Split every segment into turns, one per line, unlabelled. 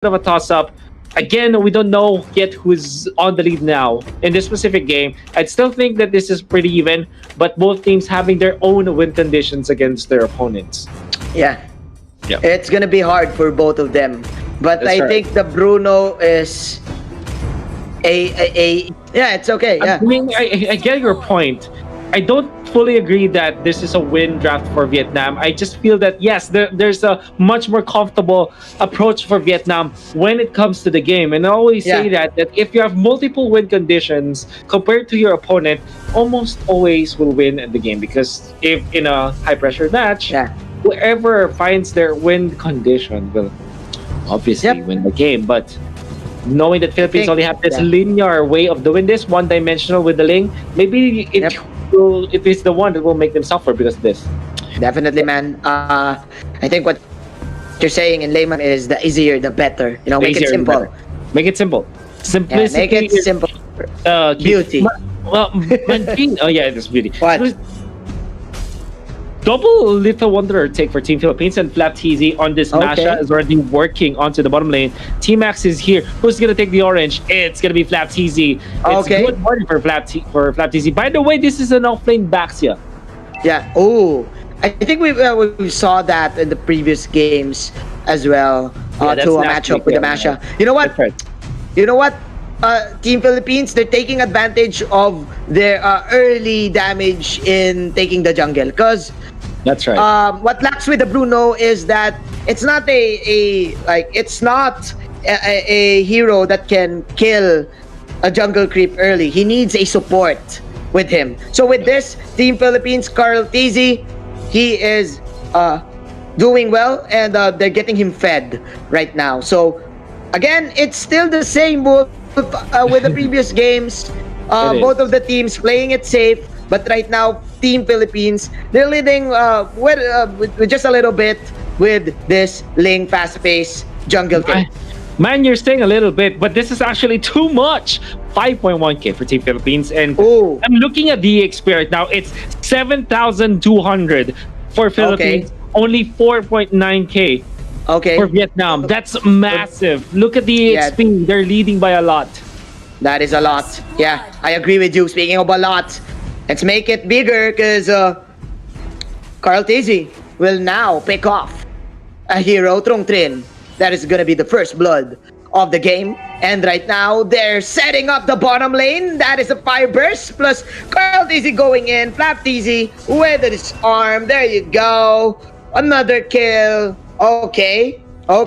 bit of a toss-up. Again, we don't know yet who's on the lead now in this specific game. I'd still think that this is pretty even, but both teams having their own win conditions against their opponents.
Yeah.
Yeah.
It's gonna be hard for both of them. But
That's
I
right.
think the Bruno is a yeah, it's okay. Yeah.
I mean, I get your point. I don't fully agree that this is a win draft for Vietnam. I just feel that yes, there's a much more comfortable approach for Vietnam when it comes to the game. And I always say that if you have multiple win conditions compared to your opponent, almost always will win in the game, because if in a high pressure match, whoever finds their win condition will obviously win the game. But knowing that Philippines only have this linear way of doing this, one-dimensional with the Ling, maybe it is the one that will make them suffer because of this.
Definitely, man. I think what you're saying in layman is the easier the better. You know, make it simple.
Make it simple. Simplicity.
Make it simple. Beauty.
Well, oh yeah, it is beauty.
What?
Double Little Wanderer take for Team Philippines, and Flap TZ on this Masha is already working onto the bottom lane. Team Max is here. Who's gonna take the orange? It's gonna be Flap TZ. It's good morning for Flap TZ. By the way, this is an offlane Baxia.
Yeah. Oh, I think we saw that in the previous games as well. To a matchup with the Masha. You know what? You know what? Team Philippines, they're taking advantage of their early damage in taking the jungle, because
that's right.
What lacks with the Bruno is that it's not a hero that can kill a jungle creep early. He needs a support with him. So with this Team Philippines, Carl TZ, he is doing well, and they're getting him fed right now. So again, it's still the same with the previous games. Both of the teams playing it safe, but right now Team Philippines, they're leading with just a little bit with this Ling fast-paced jungle kill.
Man, you're saying a little bit, but this is actually too much. 5.1k for Team Philippines, and I'm looking at the XP right now. It's 7,200 for Philippines, only 4.9k. For Vietnam. That's massive. Look at the XP. They're leading by a lot.
That is a lot. Yeah, I agree with you. Speaking of a lot, let's make it bigger, because Carl TZ will now pick off a hero, Trung Trin. That is going to be the first blood of the game. And right now, they're setting up the bottom lane. That is a fire burst, plus Carl TZ going in. Flap TZ with his arm. There you go. Another kill. Okay. Are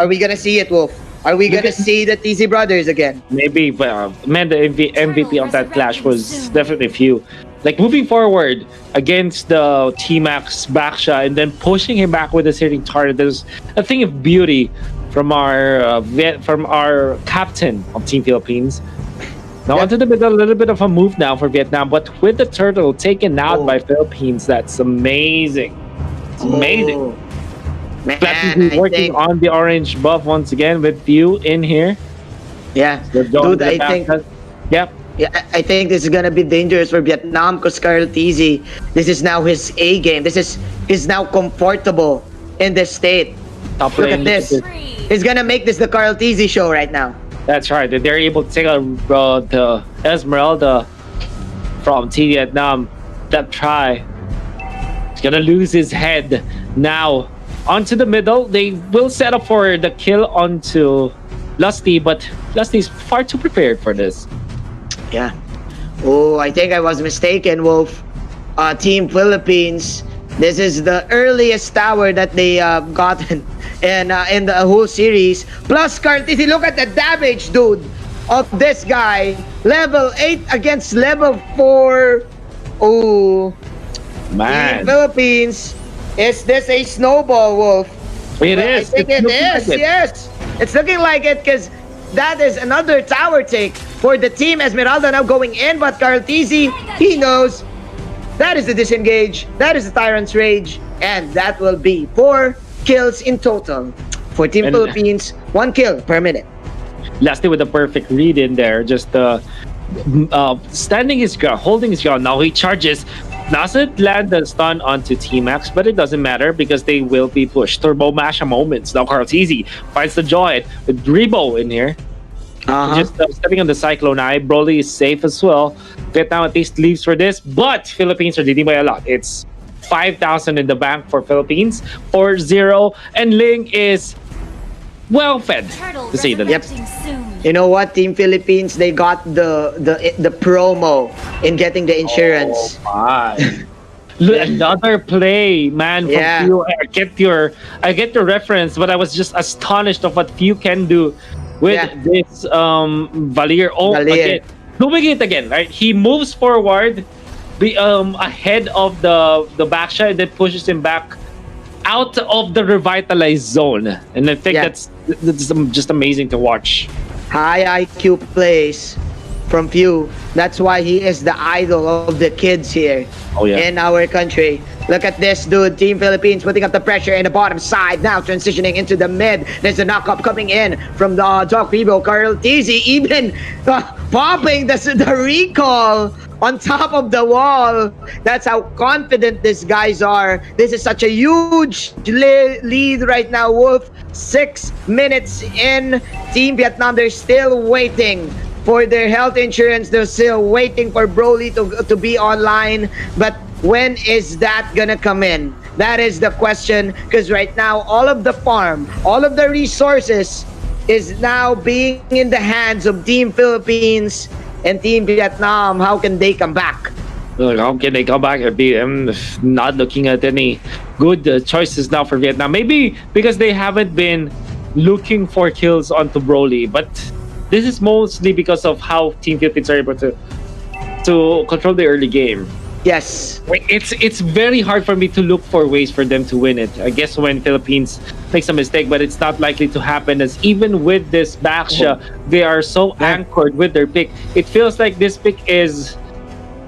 we gonna see it, Wolf? Are we gonna see the TZ brothers again?
Maybe, but man, the MVP of that clash was definitely few. Like moving forward against the T-Max Baksha and then pushing him back with a hitting target. There's a thing of beauty from our captain of Team Philippines. Now onto the middle, a little bit of a move now for Vietnam, but with the turtle taken out by Philippines, that's amazing. It's amazing. Man, working on the orange buff once again with you in here.
Yeah, dude, I think. Yeah, I think this is gonna be dangerous for Vietnam, because Carl TZ, this is now his A game. He's now comfortable in this state. Look at this. He's gonna make this the Carl TZ show right now.
That's right. They're able to take the Esmeralda from Team Vietnam. That try. He's gonna lose his head now. Onto the middle, they will set up for the kill onto Lusty, but Lusty's far too prepared for this.
Yeah. Oh, I think I was mistaken, Wolf. Team Philippines, this is the earliest tower that they gotten in the whole series. Plus, Carl TZ, look at the damage, dude, of this guy. Level 8 against level 4. Oh,
man.
Team Philippines. Is this a snowball, Wolf?
It is.
I think it is, yes. It's looking like it, because that is another tower take for the team. Esmeralda now going in, but Carl TZ, he knows that is the disengage, that is the Tyrant's Rage, and that will be 4 kills in total for Team Philippines. 1 kill per minute.
Lastly, with a perfect read in there, just standing his ground, holding his ground. Now he charges. Doesn't land the stun onto T-Max, but it doesn't matter because they will be pushed. Turbo Masha moments. Now Carlteasy finds the joy with Rebo in here. Just stepping on the Cyclone Eye. Broly is safe as well. Vietnam at least leaves for this, but Philippines are leading by a lot. It's 5,000 in the bank for Philippines, 4-0, and Ling is well fed, to say the least.
You know what, Team Philippines, they got the promo in getting the insurance.
Oh my. Another play, man, from
Yeah.
Few. I get your reference, but I was just astonished of what Few can do with this Valier. Oh,
Valier.
again. Doing it again, right? He moves forward ahead of the backshot and then pushes him back out of the revitalized zone. And I think that's just amazing to watch.
High IQ plays from Few. That's why he is the idol of the kids here in our country. Look at this dude, Team Philippines putting up the pressure in the bottom side, now transitioning into the mid. There's a knock-up coming in from the Doc Rebo. Carlteasy even popping the recall on top of the wall. That's how confident these guys are. This is such a huge lead right now, Wolf. 6 minutes in. Team Vietnam, they're still waiting for their health insurance. They're still waiting for Broly to be online. But when is that gonna come in? That is the question, because right now all of the farm, all of the resources is now being in the hands of Team Philippines and Team Vietnam. How can they come back?
Look, how can they come back? I'm not looking at any good choices now for Vietnam. Maybe because they haven't been looking for kills onto Broly, but this is mostly because of how Team Philippines are able to control the early game.
Yes.
It's very hard for me to look for ways for them to win it. I guess when Philippines makes a mistake, but it's not likely to happen, as even with this Baksha, they are so anchored with their pick. It feels like this pick is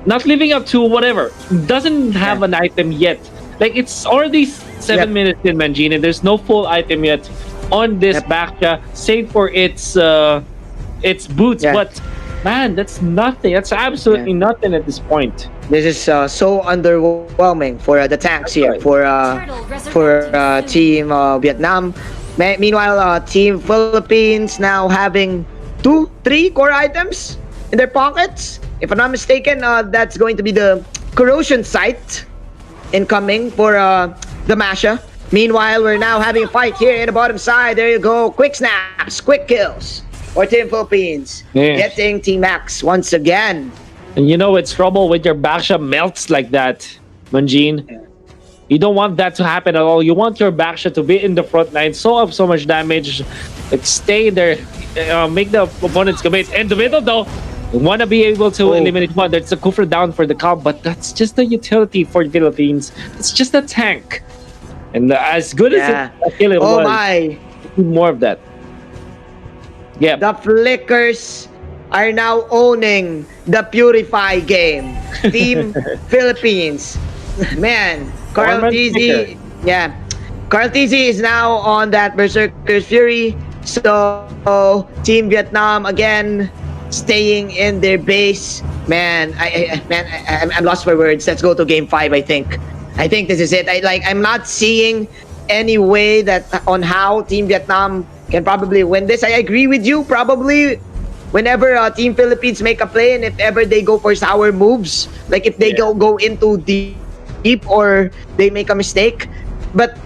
not living up to whatever. Doesn't have an item yet. Like, it's already 7 minutes in, Manjin, and there's no full item yet on this Baksha, save for its boots. But man, that's nothing. That's absolutely nothing at this point.
This is so underwhelming for the tanks here, for Team Vietnam. Meanwhile, Team Philippines now having 2-3 core items in their pockets. If I'm not mistaken, that's going to be the corrosion site incoming for the Masha. Meanwhile, we're now having a fight here in the bottom side. There you go. Quick snaps, quick kills for Team Philippines. Getting Team Max once again.
And you know, it's trouble when your Baksha melts like that, Manjin. You don't want that to happen at all. You want your Baksha to be in the front line, so much damage, like stay there, make the opponents commit. In the middle though, you want to be able to eliminate one. There's a Kufra down for the comp, but that's just a utility for the Philippines. It's just a tank. And as good as it was,
my!
More of that. Yeah.
The Flickers are now owning the Purify game. Team Philippines. Man, Carlteasy. Yeah. Carlteasy is now on that Berserker's Fury. So, Team Vietnam again staying in their base. Man, I'm lost for words. Let's go to game 5, I think. I think this is it. I'm not seeing any way that on how Team Vietnam can probably win this. I agree with you. Probably whenever Team Philippines make a play and if ever they go for sour moves, like if they go into deep or they make a mistake. But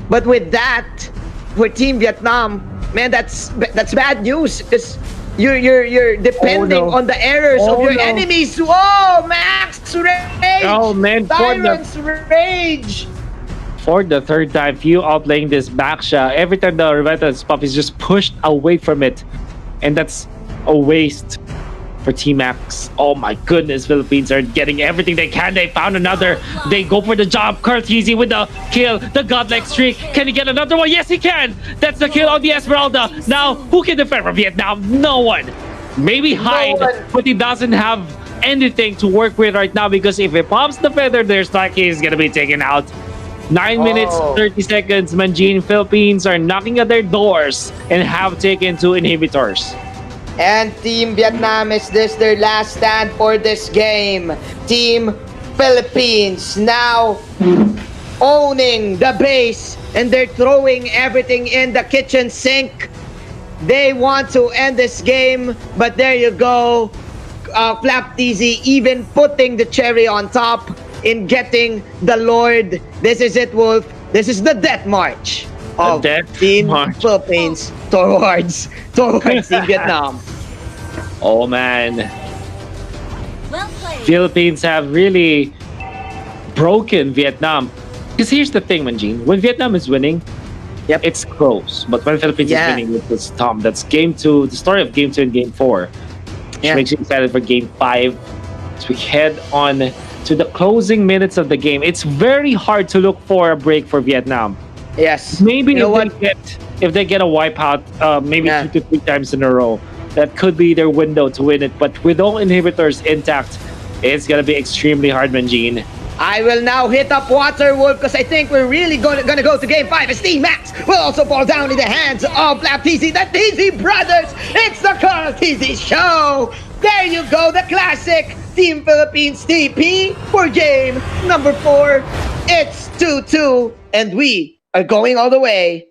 but with that, for Team Vietnam, man, that's bad news because you're depending on the errors of your enemies. Whoa, Max Rage!
Oh man,
Tyrant's Rage!
For the third time, Few outlaying this Baksha. Every time the Revitalize pop is just pushed away from it. And that's a waste for Team Max. Oh my goodness, Philippines are getting everything they can. They found another. They go for the job. Carlteasy with the kill. The godlike streak. Can he get another one? Yes, he can. That's the kill on the Esmeralda. Now, who can defend from Vietnam? No one. Maybe Hyde, but he doesn't have anything to work with right now because if it pops the feather, there's like he's gonna be taken out. 9 minutes, 30 seconds, Manjin. Philippines are knocking at their doors and have taken 2 inhibitors.
And Team Vietnam, is this their last stand for this game? Team Philippines now owning the base, and they're throwing everything in the kitchen sink. They want to end this game, but there you go. Flap TZ even putting the cherry on top in getting the Lord. This is it, Wolf. This is the death march of Team Philippines towards Team Vietnam.
Oh man,
Well played.
Philippines have really broken Vietnam. Because here's the thing, Manjin. When Vietnam is winning,
Yep.
it's close. But when Philippines is winning, it's Tom. That's game 2, the story of game 2 and game 4. Which makes you excited for game 5. As we head on to the closing minutes of the game. It's very hard to look for a break for Vietnam.
Yes.
Maybe
You know
if they get a wipeout, maybe 2 to 3 times in a row, that could be their window to win it. But with all inhibitors intact, it's gonna be extremely hard, Manjin.
I will now hit up Water Wolf because I think we're really gonna go to game 5. As Team Max will also fall down in the hands of Flap TZ. The TZ brothers! It's the Carl TZ show! There you go, the classic Team Philippines TP for game number 4. It's 2-2, and we are going all the way